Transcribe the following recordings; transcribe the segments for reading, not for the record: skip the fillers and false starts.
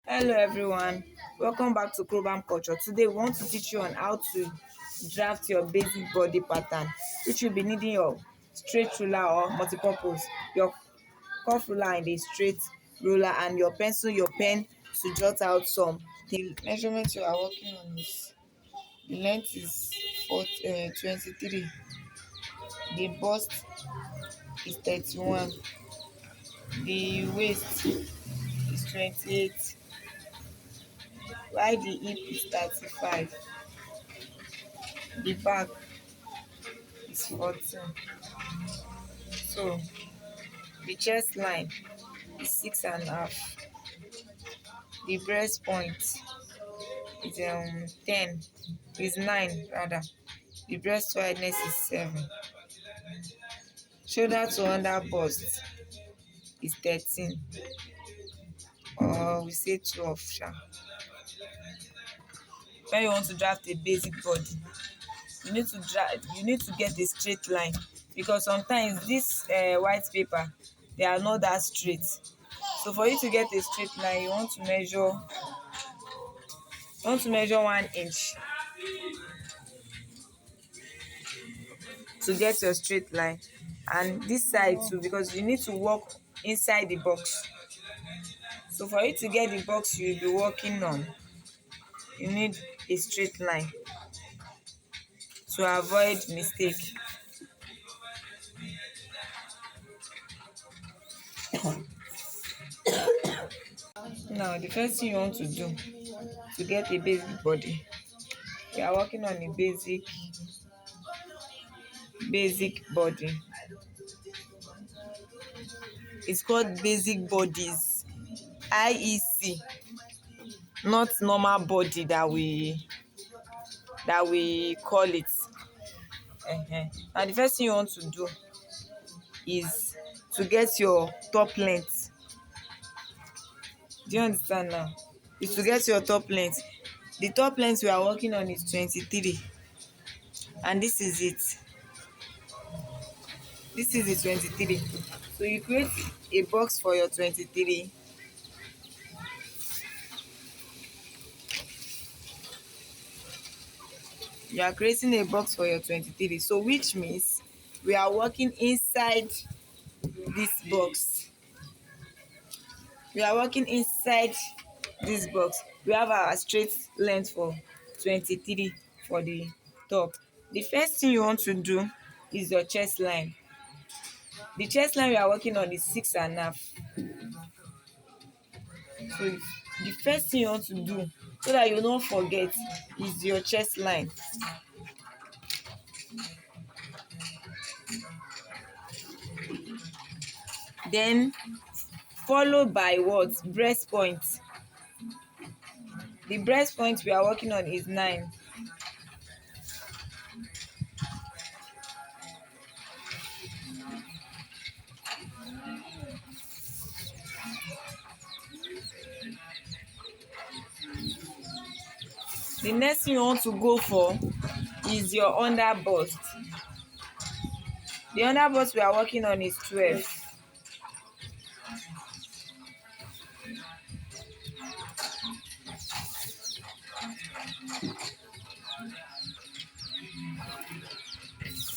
Hello everyone, welcome back to Chrome Culture. Today we want to teach you on how to draft your basic body pattern, which will be needing your straight ruler or multi-purpose, your curve ruler and a straight ruler, and your pencil, your pen to jot out some. The measurement you are working on is the length is 23, the bust is 31, the waist is 28, while the hip is 35, the back is 14. So the chest line is 6.5. The breast point is 10. Is 9 rather. The breast wideness is 7. Shoulder to under bust is 13. Or we say 12 sha. When you want to draft a basic body, you need to get a straight line, because sometimes this white paper, they are not that straight. So for you to get a straight line, you want to measure 1 inch to get your straight line, and this side too, because you need to work inside the box. So for you to get the box you'll be working on, you need a straight line to avoid mistake. Now the first thing you want to do to get a basic body, we are working on a basic body. It's called basic bodies, IEC, not normal body that we call it. And the first thing you want to do is to get your top length. Do you understand now? Is to get your top length. The top length we are working on is 23, and this is it. This is the 23. So you create a box for your 23. You are creating a box for your 23. So which means we are working inside this box. We are working inside this box. We have our straight length for 23 for the top. The first thing you want to do is your chest line. The chest line we are working on is 6.5. So the first thing you want to do, so that you will not forget, is your chest line. Then followed by what? Breast point. The breast point we are working on is 9. The next thing you want to go for is your under bust. The under bust we are working on is 12.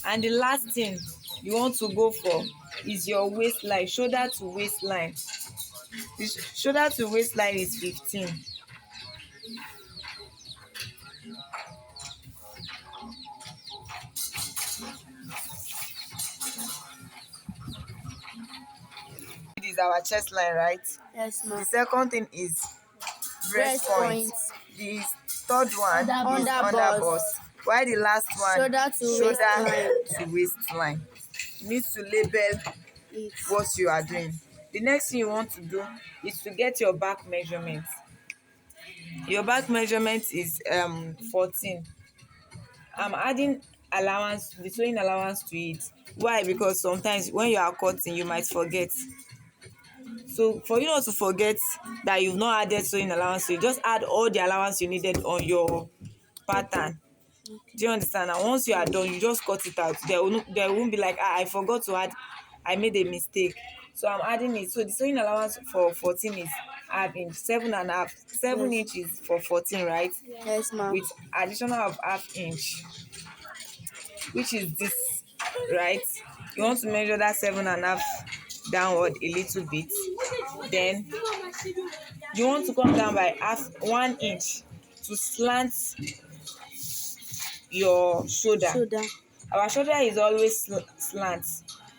And the last thing you want to go for is your waistline, shoulder to waistline. The shoulder to waistline is 15. This is our chest line, right? Yes, The ma'am. second thing is breast Breast point. point. The third one is Under under bust. bust. While the last one, Shoulder to waistline. to waistline. You need to label It. what you are doing. The next thing you want to do is to get your back measurement. Your back measurement is 14. I'm adding allowance, the sewing allowance to it. Why? Because sometimes when you are cutting, you might forget. So for you not to forget that you've not added sewing allowance, so you just add all the allowance you needed on your pattern. Do you understand? And once you are done, you just cut it out. There won't be like, I forgot to add, I made a mistake. So I'm adding it. So the sewing allowance for 14 is half inch, 7.5. 7 inch is for 14, right? Yes, ma'am. With additional of half inch, which is this, right? You want to measure that 7.5 downward a little bit. Then you want to come down by 1 inch to slant your shoulder. Shoulder. Our shoulder is always slant.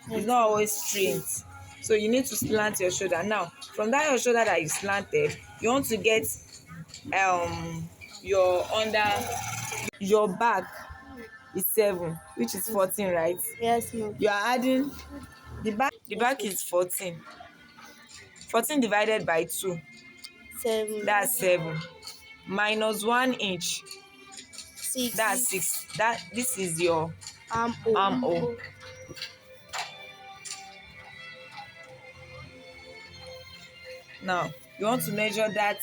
It's not always straight. So you need to slant your shoulder. Now, from that your shoulder that you slanted, you want to get your your back is 7, which is 14, right? Yes, ma'am. You are adding the back. The back is 14. 14 divided by 2, 7. that's 7. Minus 1 inch, 6. that's 6. This is your Armhole. armhole. Now you want to measure that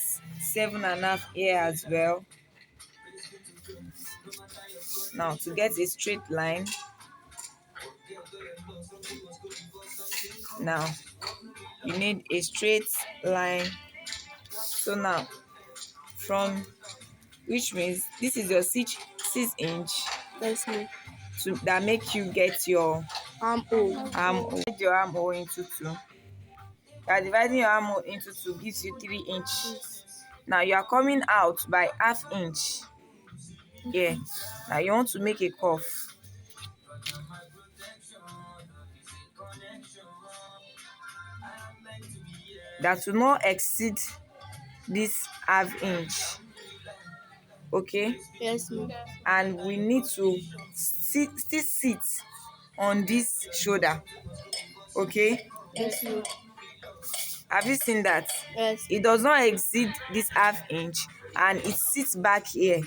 7.5 here as well. Now to get a straight line, now you need a straight line. So now from, which means this is your 6 inch Yes, ma'am. to that make you get your Armhole. armhole. Divide your armhole into 2. You are dividing your armhole into 2 gives you 3 inch. Now you are coming out by half inch. Yeah. Now you want to make a curve. That will not exceed this half inch. Okay? Yes, ma'am. And we need to still sit on this shoulder. Okay? Yes, ma'am. Have you seen that? Yes. It does not exceed this half inch and it sits back here.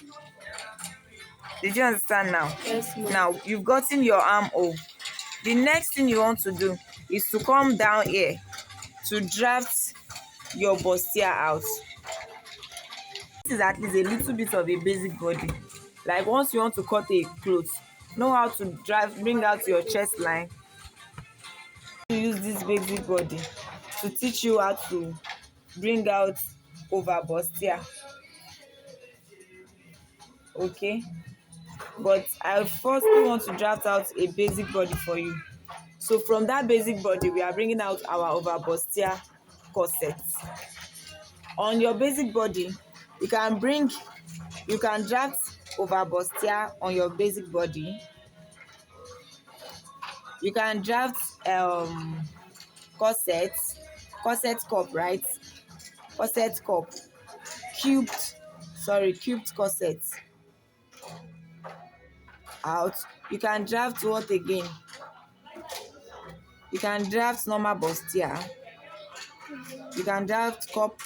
Did you understand now? Yes, ma'am. Now you've gotten your armhole. The next thing you want to do is to come down here to draft your bustier out. This is at least a little bit of a basic body. Like once you want to cut a cloth, know how to bring out your chest line. You use this basic body to teach you how to bring out over bustier. Okay, but I firstly want to draft out a basic body for you. So from that basic body, we are bringing out our over bustier corset. On your basic body, you can draft over bustier on your basic body. You can draft corset cup, right? Corset cup, cubed corset out. You can draft what again? You can draft normal bustier. You can draft cup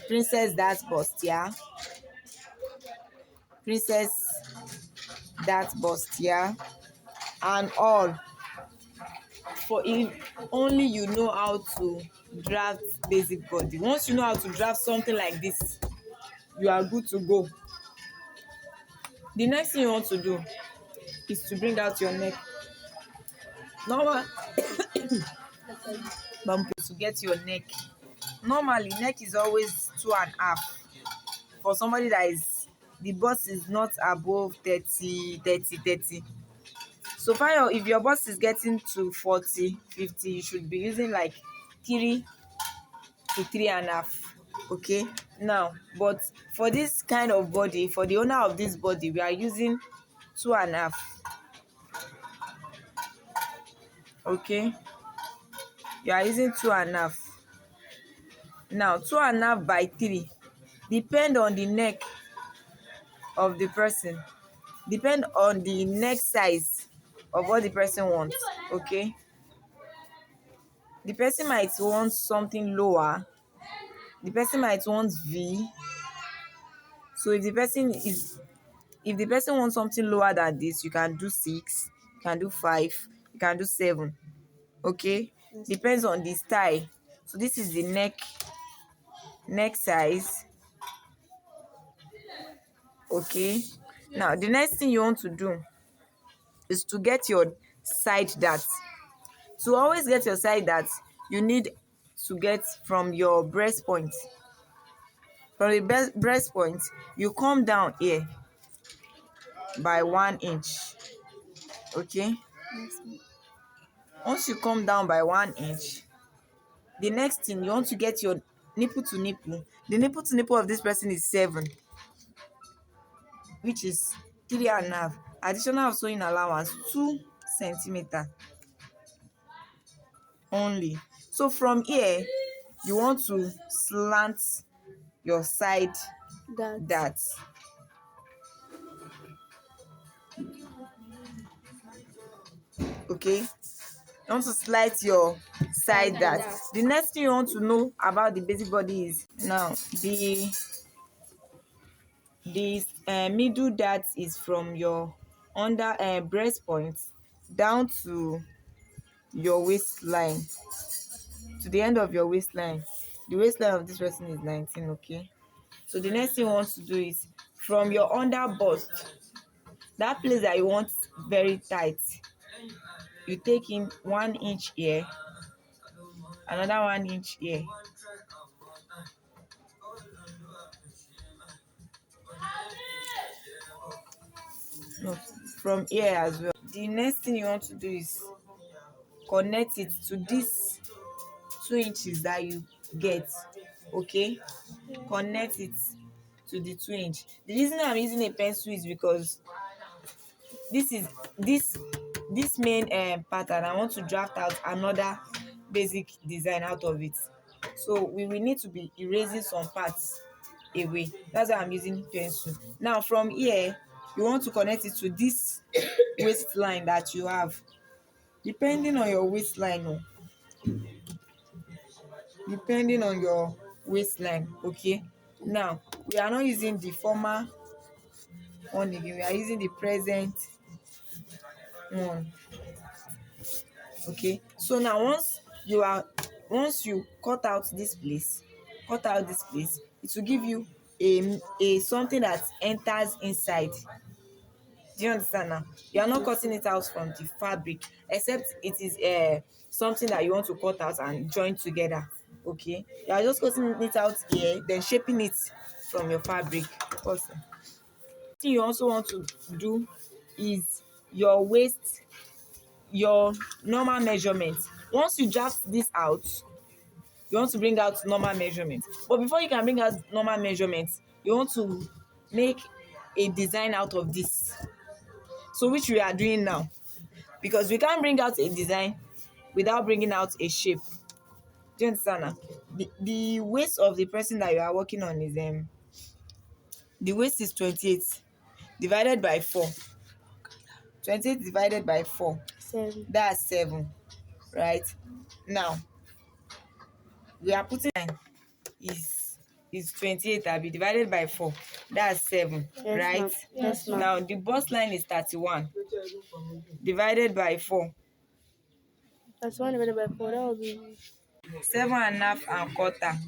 princess that bustier. Princess that bustier and all. For if only you know how to draft basic body. Once you know how to draft something like this, you are good to go. The next thing you want to do is to bring out your neck. Normal to get your neck. Normally neck is always 2.5 for somebody that is the bust is not above 30. So far, if your bust is getting to 40, 50, you should be using like 3 to 3.5. Okay, now but for this kind of body, for the owner of this body, we are using 2.5. Okay, you are using 2.5. Now 2.5 by 3 depend on the neck of the person, depend on the neck size of what the person wants. Okay, the person might want something lower, the person might want V. So if the person wants something lower than this, you can do 6, you can do 5, you can do 7. Okay, depends on the style. So this is the neck size. Okay, now the next thing you want to do is to get your side dart. To always get your side dart, you need to get from your breast point. From the breast point, you come down here by 1 inch. Okay. Yes, ma'am. Once you come down by 1 inch, the next thing you want to get your nipple to nipple. The nipple to nipple of this person is 7, which is 3.5. Additional of sewing allowance 2 centimeter only. So from here, you want to slant your side That. dart. Okay, you want to slice your side dart. The next thing you want to know about the basic body is now the middle dart is from your under breast point down to your waistline, to the end of your waistline. The waistline of this person is 19. Okay, so the next thing you want to do is from your under bust, that place that you want very tight, you take in 1 inch here, another 1 inch here. No, from here as well. The next thing you want to do is connect it to this 2 inches that you get. Okay, connect it to the 2 inch. The reason I'm using a pencil is because this is this main pattern. I want to draft out another basic design out of it, so we will need to be erasing some parts away. That's why I'm using pencil. Now from here, you want to connect it to this waistline that you have, depending on your waistline. Oh, depending on your waistline. Okay, now we are not using the former one again, we are using the present one. Okay, so now once you cut out this place, it will give you a something that enters inside. Do you understand now? You are not cutting it out from the fabric, except it is something that you want to cut out and join together. Okay, you are just cutting it out here, then shaping it from your fabric. Also, thing you also want to do is your waist, your normal measurement. Once you draft this out, you want to bring out normal measurement. But before you can bring out normal measurement, you want to make a design out of this. So which we are doing now, because we can't bring out a design without bringing out a shape. Do you understand now? The waist of the person that you are working on is the waist is 28 divided by 4. 28 divided by 4, 7. that's 7, right? Now we are putting is 28 abi divided by 4, that's 7. Yes, right? ma'am. Yes, ma'am. Now the bust line is 31 divided by 4, That's 1 divided by 4. That will be 7.5 and quarter.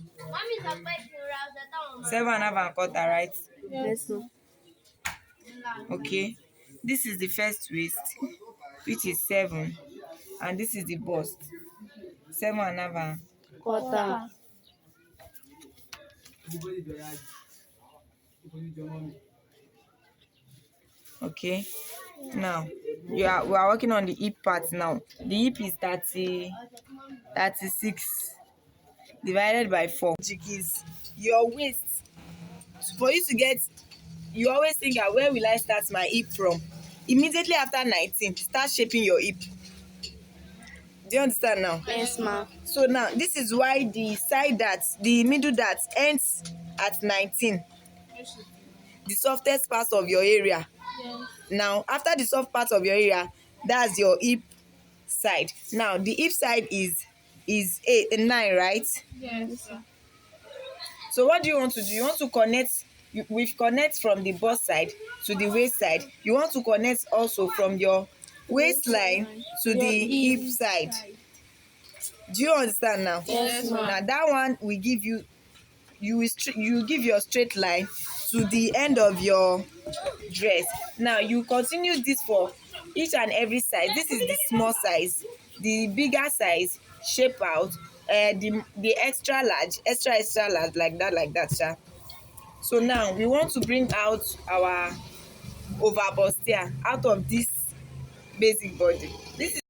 7.5 and quarter, right? yes, ma'am. Okay, this is the first waist, which is 7, and this is the bust, 7.5 and Quarter. okay. Now we are working on the hip part. Now the hip is 36 divided by 4, which is your waist. For you to get, you always think that where will I start my hip from? Immediately after 19, start shaping your hip. Do you understand now? Yes, ma'am. So now this is why the side dart, the middle dart ends at 19, the softest part of your area. Now after the soft part of your area, that's your hip side. Now the hip side is 9, right? Yes. So what do you want to do? You want to connect, we've connect from the bust side to the waist side. You want to connect also from your waistline to the hip side. Do you understand now? Yes, ma'am. Now that one will give you, you give your straight line to the end of your dress. Now you continue this for each and every size. This is the small size, the bigger size, shape out the extra large, like that sha. So now we want to bring out our overbustier out of this basic body. This is